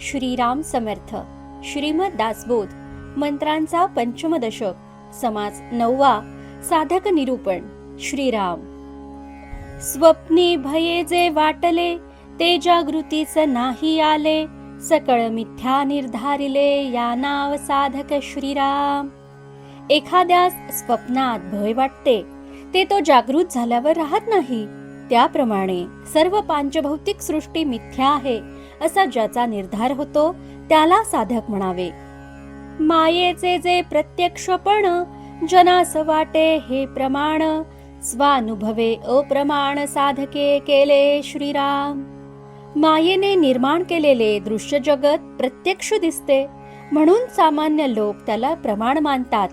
श्रीराम समर्थ. श्रीमद दासबोध मंत्रांचा पंचम दशक. समास 9वा. साधक निरूपण. श्रीराम. स्वप्नी भये जे वाटले ते जागृतीच नाही आले, सकळ मिथ्या निर्धारिले या नाव साधक श्रीराम. एखाद्यास स्वप्नात भय वाटते ते तो जागृत झाल्यावर राहत नाही. त्याप्रमाणे सर्व पांचभौतिक सृष्टी मिथ्या आहे असा ज्याचा निर्धार होतो त्याला साधक म्हणावे. मायेचे जे प्रत्यक्षपण जनास वाटे हे प्रमाण, स्वानुभवे अप्रमाण साधके केले श्रीराम. मायेने निर्माण केलेले दृश्य जगत प्रत्यक्ष दिसते म्हणून सामान्य लोक त्याला प्रमाण मानतात,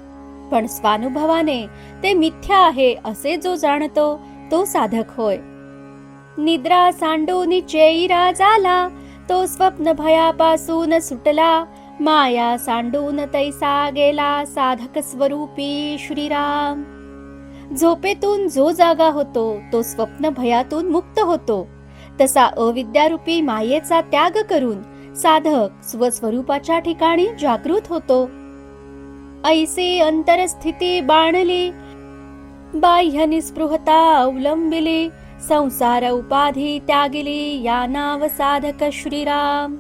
पण स्वानुभवाने ते मिथ्या आहे असे जो जाणतो तो साधक होय. निद्रा सांडून चेईरा झाला, तो स्वप्न भयापासून सुटला, माया सांडून तैसा गेला साधक स्वरूपी श्रीराम. झोपेतून जो जागा होतो तो स्वप्न भयातून मुक्त होतो, तसा अविद्यारूपी मायेचा त्याग करून साधक स्वस्वरूपाच्या ठिकाणी जागृत होतो. ऐसी अंतरस्थिती बाणली, बाह्य निस्पृहता अवलंबिली, संसार उपाधी त्यागिली या नाव साधक श्रीराम.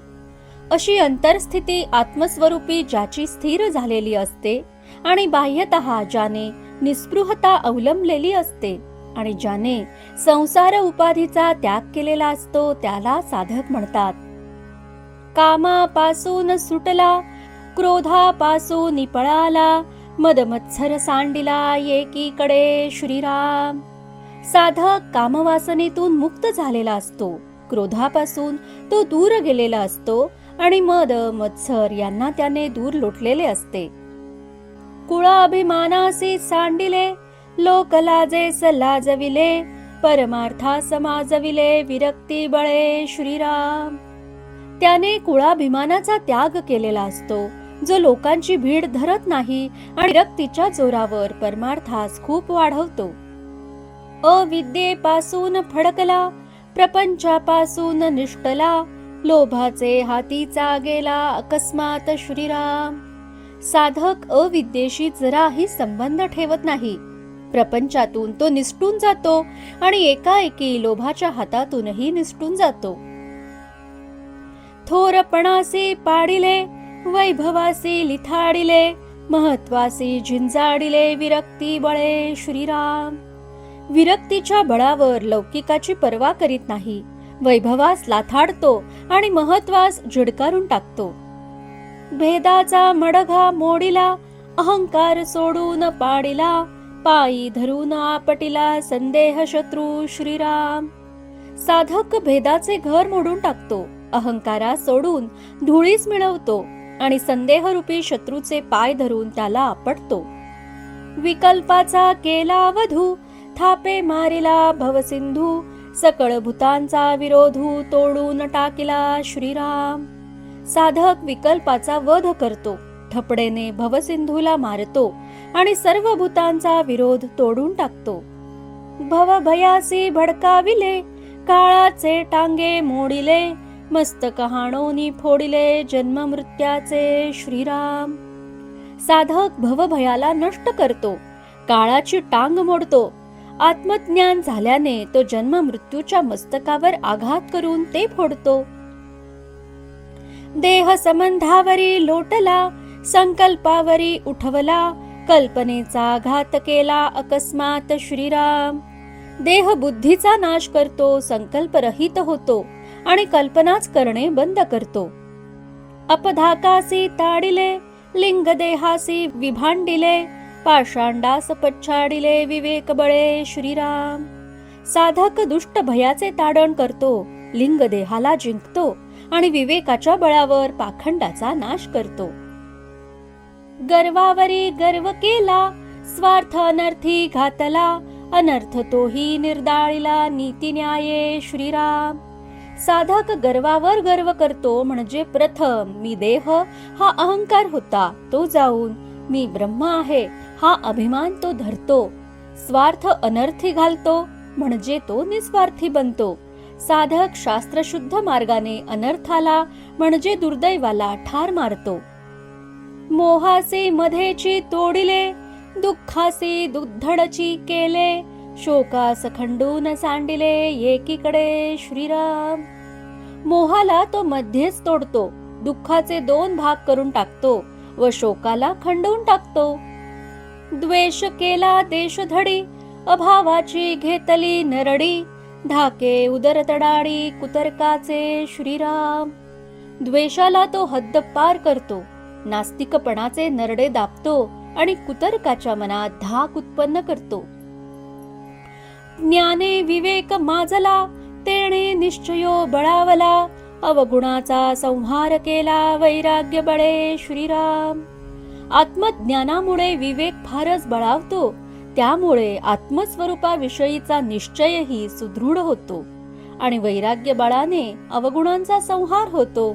अशी अंतरस्थिती आत्मस्वरूपी ज्याची स्थिर झालेली असते आणि बाह्यतः ज्याने निस्पृहता अवलंबलेली असते आणि ज्याने संसार उपाधीचा त्याग केलेला असतो त्याला साधक म्हणतात. कामापासून सुटला, क्रोधापासून पळाला, मदमत्सर सांडिला एकीकडे श्रीराम. साधक कामवासनेतून मुक्त झालेला असतो, क्रोधापासून तो दूर गेलेला असतो आणि मद मत्सर यांना त्याने दूर लोटलेले असते. कुळाभिमानासी सांडिले, लोक लाजेस लाजविले, परमार्था समाजविले विरक्ती बळे श्रीराम. त्याने कुळाभिमानाचा त्याग केलेला असतो, जो लोकांची भीड धरत नाही आणि विरक्तीच्या जोरावर परमार्थास खूप वाढवतो. अविद्येपासून फडकला, प्रपंचापासून निष्ठला, लोभाचे हातीचा गेला अकस्मात श्रीराम. साधक अविद्येशी जराही संबंध ठेवत नाही. प्रपंचातून तो निसटून जातो आणि एकाएकी लोभाच्या हातातूनही निसटून जातो. थोरपणासी पाडिले, वैभवासी लिथाडिले, महत्वासी झिंजाडिले विरक्ती बळे श्रीराम. विरक्तीच्या बळावर लौकिकाची पर्वा करीत नाही, वैभवास लाथाडतो आणि महत्वास झिडकारून टाकतो. भेदाचा मडघा मोडिला, अहंकार सोडून पाडिला, पायी धरून आपटिला संदेह शत्रू श्रीराम. साधक भेदाचे घर मोडून टाकतो, अहंकारा सोडून धुळीस मिळवतो आणि संदेहरूपी शत्रूचे पाय धरून त्याला आपटतो. विकल्पाचा केला वधू, थापे मारिला भवसिंधू, सकळ भूतांचा विरोधू तोडून टाकिला श्रीराम. साधक विकल्पाचा वध करतो, थपडेने भवसिंधूला मारतो आणि सर्व भूतांचा विरोध तोडून टाकतो. भवभयासी भडकाविले, काळाचे टांगे मोडिले, मस्तक हाणोनी फोडिले जन्म मृत्याचे श्रीराम. साधक भवभयाला नष्ट करतो, काळाची टांग मोडतो. आत्मज्ञान झाल्याने तो जन्म मृत्यूच्या मस्तकावर आघात करून ते फोडतो. देह संबंधावरी लोटला, संकल्पावरी उठवला, कल्पनेचा घात केला अकस्मात श्रीराम. देह बुद्धीचा नाश करतो, संकल्प रहित होतो आणि कल्पनाच करणे बंद करतो. अपधाकासी ताडिले, लिंग देहासी विभांडिले, पाषांडास पछाडिले विवेक बळे श्रीराम. साधक दुष्ट भयाचे ताडण करतो, लिंग देहाला जिंकतो आणि विवेकाच्या बळावर पाखंडाचा नाश करतो. गर्वावरी गर्व केला, स्वार्थ अनर्थी घातला, अनर्थ तोही निर्दाळिला नीती न्याये श्रीराम. साधक गर्वावर गर्व करतो, म्हणजे प्रथम मी देह हा अहंकार होता तो जाऊन मी ब्रह्म आहे हा अभिमान तो धरतो. स्वार्थ अनर्थी घालतो, म्हणजे तो निस्वार्थी बनतो. साधक शास्त्रशुद्ध मार्गाने अनर्थाला म्हणजे दुर्दैवाला ठार मारतो. मोहासे मधेची तोडिले, दुःखासी दुधडची केले, शोकास खंडून सांडिले एकीकडे श्रीराम. मोहाला तो मध्येच तोडतो, दुःखाचे 2 भाग करून टाकतो व शोकाला खंडून टाकतो. द्वेष केला देशधडी, अभावाची घेतली नरडी, धाके उदर तडाडी कुतर्काचे श्रीराम. द्वेषाला तो हद्दपार करतो, नास्तिकपणाचे नरडे दाबतो आणि कुतर्काच्या मनात धाक उत्पन्न करतो. ज्ञाने विवेक माजला, तेणे निश्चयो बळावला, अवगुणाचा संहार केला वैराग्य बळे श्रीराम. आत्मज्ञानामुळे विवेक फारच बळावतो, त्यामुळे आत्मस्वरूपाविषयीचा निश्चयही सुदृढ होतो आणि वैराग्य बळाने अवगुणांचा संहार होतो.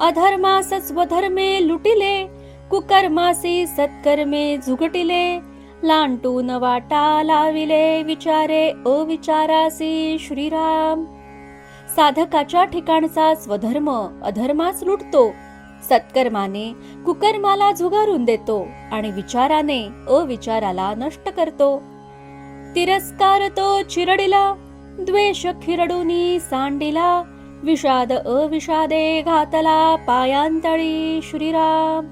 अधर्मास स्वधर्मे लुटिले, कुकर्मासी सत्कर्मे झुगटिले, लांटून वाटा लाविले विचारे अविचारासी श्रीराम. साधकाच्या ठिकाणचा स्वधर्म अधर्मास लुटतो, सत्कर्माने कुकर्माला झुगारून देतो आणि विचाराने अविचाराला नष्ट करतो. तिरस्कार तो चिरडिला, द्वेष खिरडूनी सांडिला, विषाद अविषादे घातला पायांतळी श्रीराम.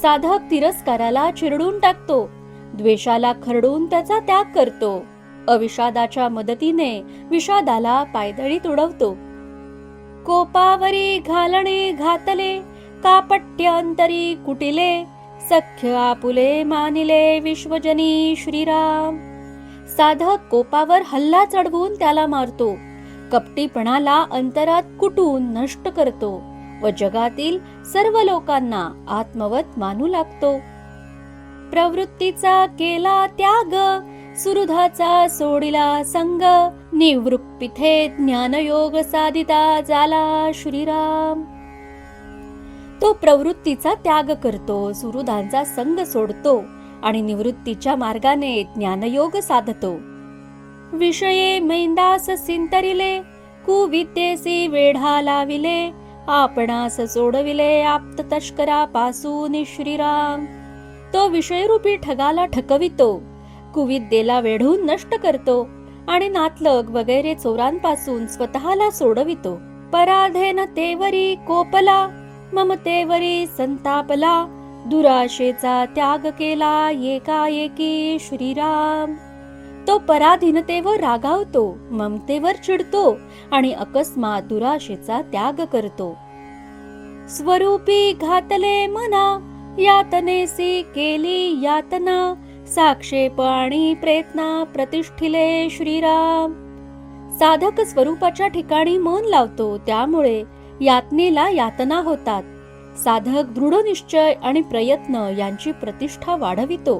साधक तिरस्काराला चिरडून टाकतो, द्वेषाला खरडून त्याचा त्याग करतो, अविषादाच्या मदतीने विषादाला पायदळीत उडवतो. कोपावरी घालणे घातले, कापट्यांतरी कुटिले, सख्य आपुले मानिले विश्वजनी श्रीराम. साधक कोपावर हल्ला चढवून त्याला मारतो, कपटीपणाला अंतरात कुटून नष्ट करतो व जगातील सर्व लोकांना आत्मवत मानू लागतो. प्रवृत्तीचा केला त्याग, सुहृदाचा सोडिला संग, निवृत्तीथे ज्ञानयोग साधिता झाला श्रीराम. तो प्रवृत्तीचा त्याग करतो, सुहृदांचा संग सोडतो आणि निवृत्तीच्या मार्गाने ज्ञानयोग साधतो. विषये मैंदास सिंतरिले, कुविद्येसी वेढा लाविले, आपणास सोडविले आप्त तस्करापासून श्रीराम. तो विषयरूपी ठगाला ठकवितो, कुविद्येला वेढून नष्ट करतो आणि नातलग वगैरे चोरांपासून स्वतःला सोडवितो. पराधेन तेवरी कोपला, ममतेवरी संतापला, दुराशेचा त्याग केला एकाएकी श्रीराम. तो पराधीनतेवर रागावतो, ममतेवर चिडतो आणि अकस्मात दुराशेचा त्याग करतो. स्वरूपी घातले मना, यातनेसी केली यातना, साक्षेप आणि प्रयत्ना प्रतिष्ठिले श्रीराम. साधक स्वरूपाच्या ठिकाणी मन लावतो, त्यामुळे यातनेला यातना होतात. साधक दृढ निश्चय आणि प्रयत्न यांची प्रतिष्ठा वाढवितो.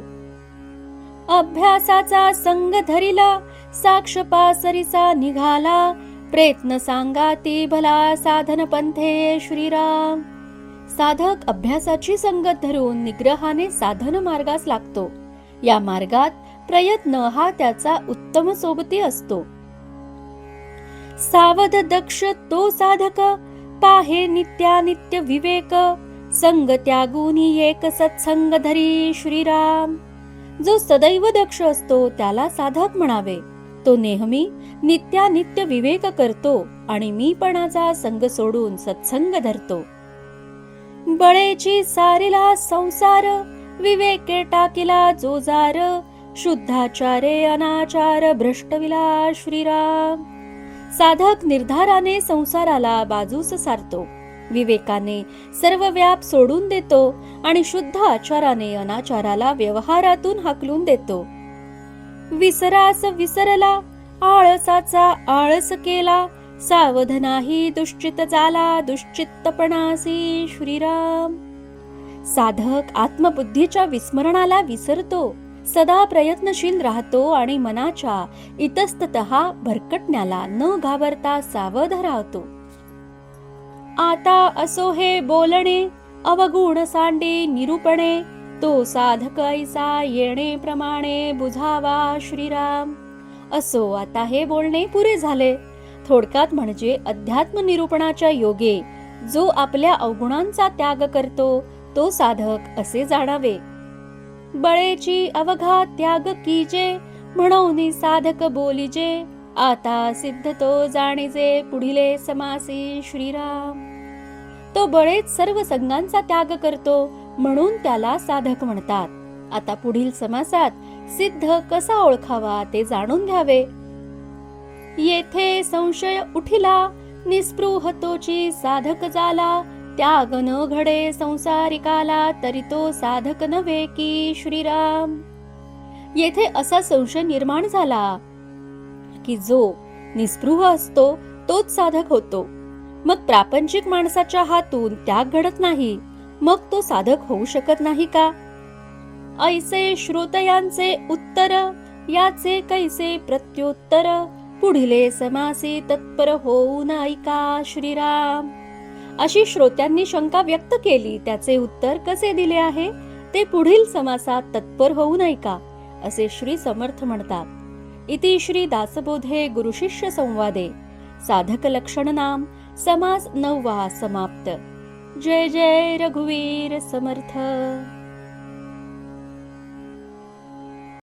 अभ्यासाचा संग धरिला, साक्ष पासरीचा निघाला, प्रयत्न सांगाती भला साधन पंथे श्रीराम. साधक अभ्यासाची संगत धरून निग्रहाने साधन मार्गास लागतो. या मार्गात प्रयत्न हा त्याचा उत्तम सोबती असतो. सावध दक्ष तो साधक, पाहे नित्यानित्य विवेक, संग त्यागुनी एक सत्संग धरी श्रीराम. जो सदैव दक्ष असतो त्याला साधक म्हणावे. तो नेहमी नित्यानित्य विवेक करतो आणि मीपणाचा संग सोडून सत्संग धरतो. बळेची सारिला संसार, विवेके टाकिला जोजार, शुद्धाचारे अनाचार भ्रष्टविला श्रीराम. साधक निर्धाराने संसाराला बाजूस सारतो, विवेकाने सर्व व्याप सोडून देतो आणि शुद्ध आचाराने अनाचाराला व्यवहारातून हाकलून देतो. विसरास विसरला, आळसाचा आळस केला, सावध नाही दुश्चित झाला दुश्चित्तपणासी श्रीराम. साधक आत्मबुद्धीच्या विस्मरणाला विसरतो, सदा प्रयत्नशील राहतो आणि मनाच्या इतस्ततः भरकटण्याला न घाबरता सावध राहतो. आता असो हे बोलणे, अवगुण सांडे निरूपणे, तो साधक ऐसा येणे प्रमाणे बुझावा श्रीराम. असो आता हे बोलणे पुरे झाले, थोडक्यात म्हणजे अध्यात्म निरूपणाच्या योगे जो आपल्या अवगुणांचा त्याग करतो तो साधक असे जाणावे. बळेची अवघा त्याग कीजे, म्हणून साधक बोलिजे, आता सिद्ध तो जाणीजे, पुढिले समासी श्रीराम. तो बळेच सर्व संगांचा त्याग करतो म्हणून त्याला साधक म्हणतात. आता पुढील समासात सिद्ध कसा ओळखावा ते जाणून घ्यावे. येथे संशय उठिला, निस्पृह तोची साधक झाला, त्याग न घडे संसारिकाला, तरी तो साधक नव्हे की श्रीराम. येथे असा संशय निर्माण झाला की जो निस्पृह असतो तोच साधक होतो. मग प्रापंचिक माणसाच्या हातून त्याग घडत नाही, मग तो साधक होऊ शकत नाही का? ऐसे श्रोतयांचे उत्तर, याचे कैसे प्रत्युत्तर, पुढिले समासी तत्पर होऊन ऐका श्रीराम. अशी श्रोत्यांनी शंका व्यक्त केली, त्याचे उत्तर कसे दिले आहे ते पुढील समासात तत्पर होऊन ऐका असे श्री समर्थ म्हणतात. इति श्री दासबोधे गुरुशिष्य संवादे साधक लक्षण नाम समास 9वा समाप्त. जय जय रघुवीर समर्थ.